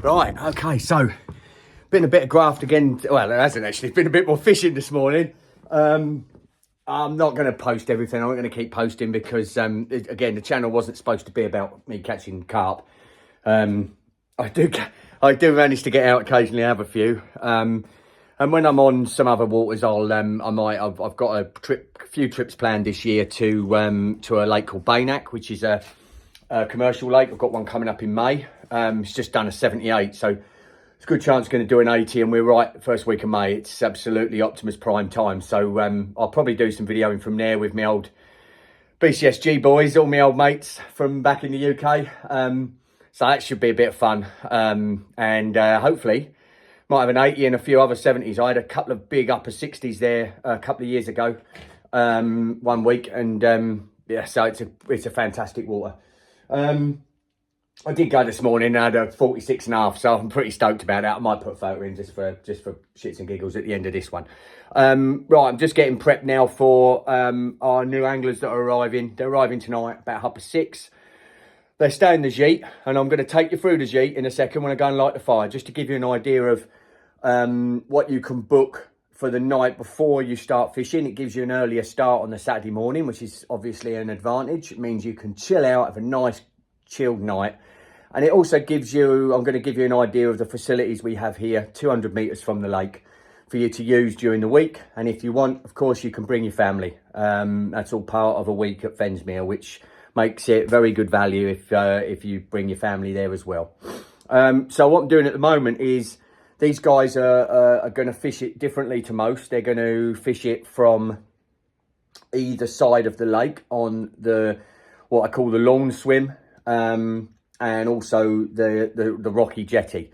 Right, okay, so been a bit of graft again. Well, it hasn't actually. It's been a bit more fishing this morning. I'm not going to post everything. I'm not going to keep posting because, again, the channel wasn't supposed to be about me catching carp. I do manage to get out occasionally, have a few. And when I'm on some other waters, I've got a few trips planned this year to a lake called Bainack, which is a commercial lake. I've got one coming up in May. It's just done a 78, so it's a good chance going to do an 80, and we're right first week of May. It's absolutely Optimus Prime time. So I'll probably do some videoing from there with my old BCSG boys, all my old mates from back in the UK. So that should be a bit of fun, and hopefully might have an 80 and a few other 70s. I had a couple of big upper 60s there a couple of years ago, 1 week, and yeah, so it's a fantastic water. I did go this morning. I had a 46.5, so I'm pretty stoked about that. I might put a photo in just for shits and giggles at the end of this one. Right, I'm just getting prepped now for our new anglers that are arriving. They're arriving tonight about 6:30. They stay in the Gîte, and I'm going to take you through the Gîte in a second when I go and light the fire, just to give you an idea of what you can book for the night before you start fishing. It gives you an earlier start on the Saturday morning, which is obviously an advantage. It means you can chill out, have a nice chilled night. And it also gives you, I'm going to give you an idea of the facilities we have here, 200 metres from the lake, for you to use during the week. And if you want, of course, you can bring your family. That's all part of a week at Fensmere, which makes it very good value if you bring your family there as well. So what I'm doing at the moment is these guys are going to fish it differently to most. They're going to fish it from either side of the lake on what I call the lawn swim, and also the Rocky Jetty.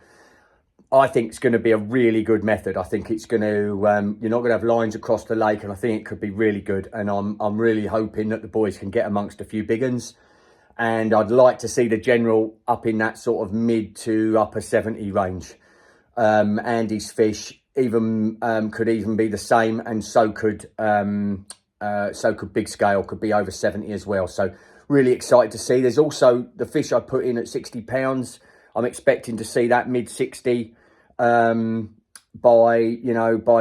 I think it's going to be a really good method. I think it's going to, you're not going to have lines across the lake, and I think it could be really good. And I'm really hoping that the boys can get amongst a few big uns. And I'd like to see the general up in that sort of mid to upper 70 range. Andy's fish could even be the same, and so could big scale, could be over 70 as well. So really excited to see. There's also the fish I put in at 60 pounds. I'm expecting to see that mid 60 by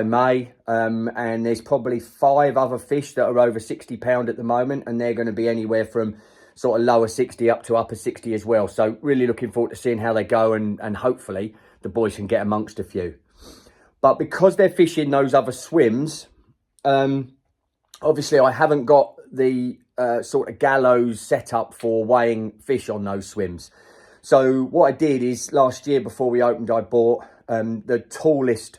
May. And there's probably 5 other fish that are over 60 pound at the moment, and they're going to be anywhere from sort of lower 60 up to upper 60 as well. So really looking forward to seeing how they go, and hopefully the boys can get amongst a few. But because they're fishing those other swims, obviously I haven't got the sort of gallows set up for weighing fish on those swims. So what I did is last year before we opened, I bought the tallest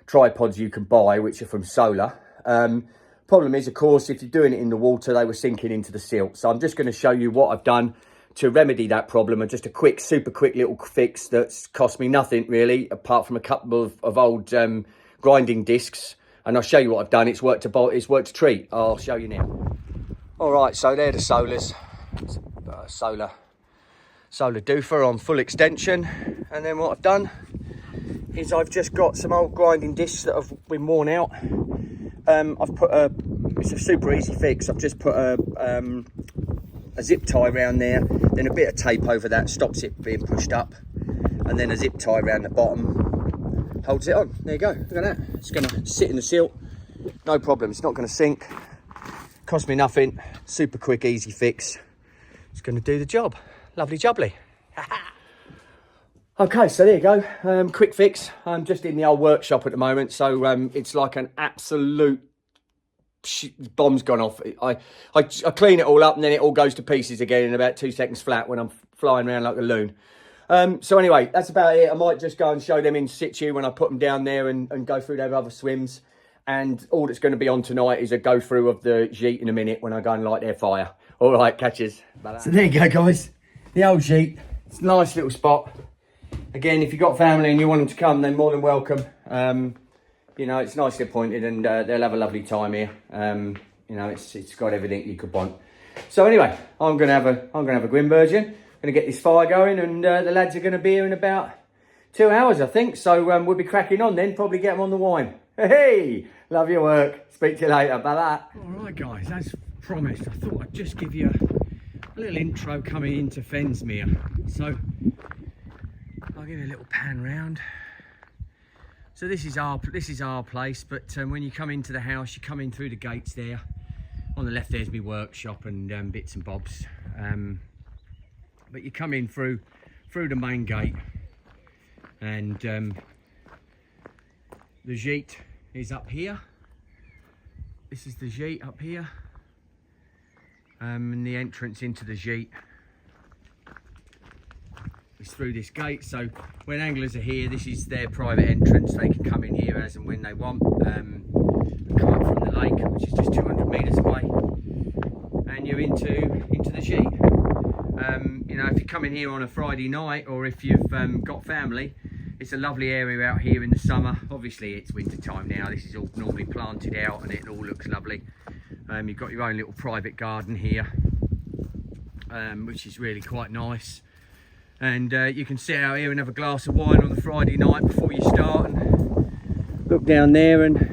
tripods you can buy, which are from Solar. Problem is, of course, if you're doing it in the water, they were sinking into the silt. So I'm just going to show you what I've done to remedy that problem, and just a super quick little fix that's cost me nothing really, apart from a couple of old grinding discs. And I'll show you what I've done. It's worked a treat. I'll show you now. All right, so they're the Solars. Solar doofer on full extension. And then what I've done is I've just got some old grinding discs that have been worn out. I've put it's a super easy fix. I've just put a zip tie around there, then a bit of tape over that stops it being pushed up, and then a zip tie around the bottom holds it on. There you go, look at that. It's going to sit in the silt, no problem. It's not going to sink, cost me nothing, super quick, easy fix. It's going to do the job. Lovely jubbly. Okay, so there you go, quick fix. I'm just in the old workshop at the moment, so it's like an absolute bomb's gone off. I clean it all up, and then it all goes to pieces again in about 2 seconds flat when I'm flying around like a loon. So anyway, that's about it. I might just go and show them in situ when I put them down there and go through their other swims. And all that's going to be on tonight is a go through of the Gîte in a minute when I go and light their fire. All right, catches. So there you go, guys. The old Gîte. It's a nice little spot. Again, if you've got family and you want them to come, they're more than welcome. You know, it's nicely appointed, and they'll have a lovely time here. You know, it's got everything you could want. So anyway, I'm gonna have a Grimbergen. Gonna get this fire going, and the lads are gonna be here in about 2 hours, I think. So we'll be cracking on then. Probably get them on the wine. Hey, love your work. Speak to you later. Bye bye. All right, guys. As promised, I thought I'd just give you a little intro coming into Fensmere. So I'll give you a little pan round. So this is our place, but when you come into the house, you come in through the gates there. On the left there's my workshop and bits and bobs. But you come in through the main gate, and the gîte is up here. This is the gîte up here, and the entrance into the gîte is through this gate. So when anglers are here, this is their private entrance. They can come in here as and when they want, and come up from the lake, which is just 200 metres away, and you're into the gîte. You know, if you come in here on a Friday night, or if you've got family, it's a lovely area out here in the summer. Obviously it's winter time now. This is all normally planted out and it all looks lovely. You've got your own little private garden here, which is really quite nice. And you can sit out here and have a glass of wine on the Friday night before you start, and look down there, and there's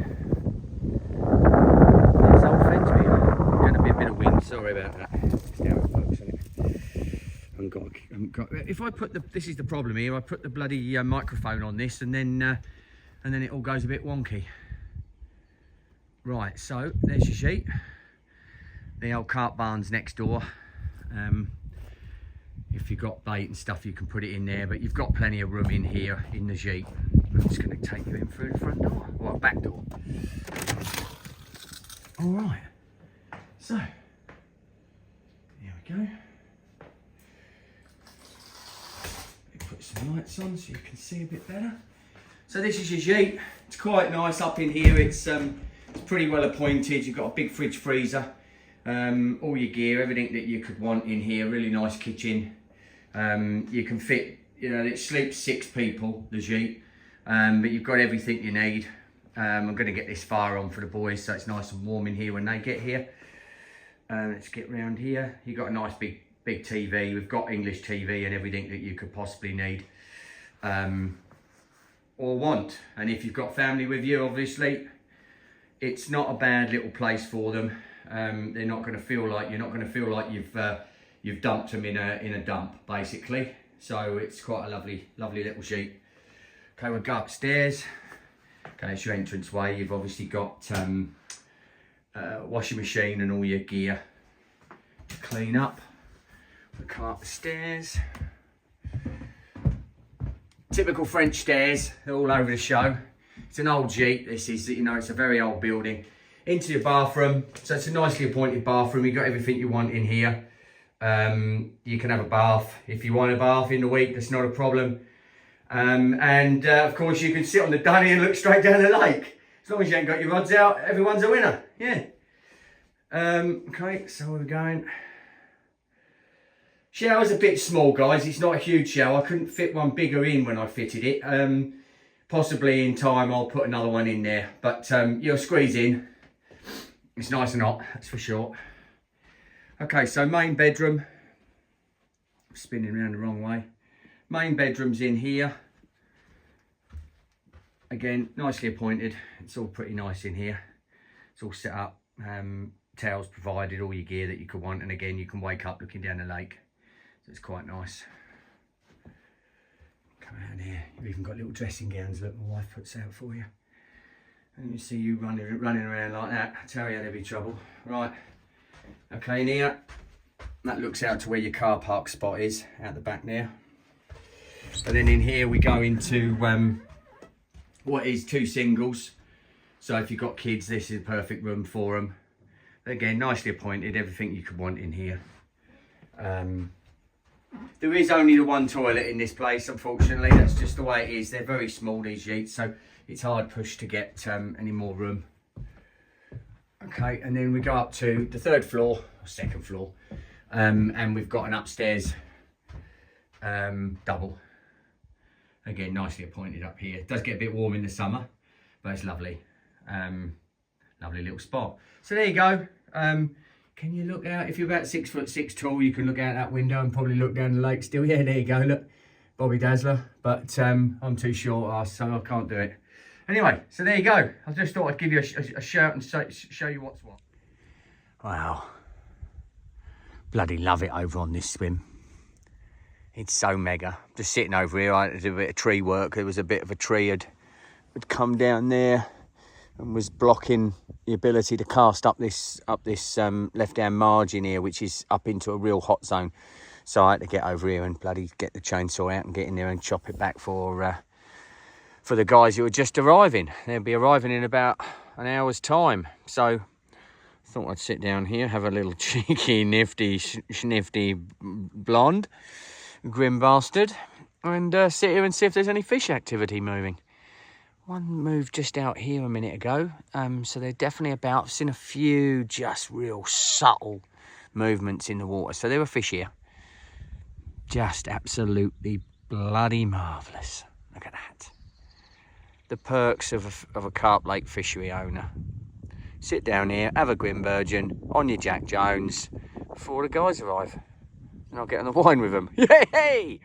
old Fensmere. Going to be a bit of wind, sorry about that. It's how it works, isn't it? If I put this is the problem here, I put the bloody microphone on this, and then it all goes a bit wonky. Right, so there's your gîte. The old carp barn's next door. If you've got bait and stuff, you can put it in there, but you've got plenty of room in here in the gîte. I'm just going to take you in through the front door, or back door. All right, so here we go. Put some lights on so you can see a bit better. So this is your gîte. It's quite nice up in here. It's pretty well appointed. You've got a big fridge freezer, all your gear, everything that you could want in here. Really nice kitchen. You can fit, you know, it sleeps 6 people, the gîte, but you've got everything you need. I'm going to get this fire on for the boys so it's nice and warm in here when they get here. Let's get round here. You've got a nice big TV. We've got English TV and everything that you could possibly need or want. And if you've got family with you, obviously it's not a bad little place for them. They're not going to feel like, you're not going to feel like you've dumped them in a dump, basically. So it's quite a lovely little gîte. Okay, we'll go upstairs. Okay, it's your entrance way. You've obviously got washing machine and all your gear to clean up. We'll come up the stairs. Typical French stairs, they're all over the show. It's an old gîte. This is, you know, it's a very old building. Into your bathroom. So it's a nicely appointed bathroom. You've got everything you want in here. You can have a bath if you want a bath in the week. That's not a problem. Of course, you can sit on the dunny and look straight down the lake. As long as you ain't got your rods out, everyone's a winner. Yeah. Okay, so where we're going. Shower's a bit small, guys. It's not a huge shower. I couldn't fit one bigger in when I fitted it. Possibly in time I'll put another one in there. But you'll squeeze in. It's nice and hot, that's for sure. Okay, so main bedroom. Spinning around the wrong way. Main bedroom's in here. Again, nicely appointed. It's all pretty nice in here. It's all set up. Towels provided, all your gear that you could want. And again, you can wake up looking down the lake. So it's quite nice. Come out here. You've even got little dressing gowns. Look, my wife puts out for you. And you see you running around like that. I tell you, there'll be trouble. Right. Okay, in here. That looks out to where your car park spot is, out the back there. And then in here we go into what is 2 singles. So if you've got kids, this is a perfect room for them. Again, nicely appointed, everything you could want in here. There is only the one toilet in this place, unfortunately. That's just the way it is. They're very small, these gîtes, so it's hard push to get any more room. Okay, and then we go up to the 3rd floor, or 2nd floor, and we've got an upstairs double. Again, nicely appointed up here. It does get a bit warm in the summer, but it's lovely. Lovely little spot. So there you go. Can you look out? If you're about 6'6" tall, you can look out that window and probably look down the lake still. Yeah, there you go. Look, Bobby Dazzler. But I'm too short, so I can't do it. Anyway, so there you go. I just thought I'd give you a shout and show you what's what. Wow. Bloody love it over on this swim. It's so mega. Just sitting over here, I had to do a bit of tree work. There was a bit of a tree had come down there and was blocking the ability to cast up this left-hand margin here, which is up into a real hot zone. So I had to get over here and bloody get the chainsaw out and get in there and chop it back for the guys who are just arriving. They'll be arriving in about an hour's time. So I thought I'd sit down here, have a little cheeky, nifty, snifty blonde, grim bastard, and sit here and see if there's any fish activity moving. One moved just out here a minute ago, so they're definitely about. I've seen a few just real subtle movements in the water, so there were fish here. Just absolutely bloody marvellous. Look at that. The perks of a carp lake fishery owner. Sit down here, have a Grimbergen on your Jack Jones before the guys arrive. And I'll get on the wine with them. Yay!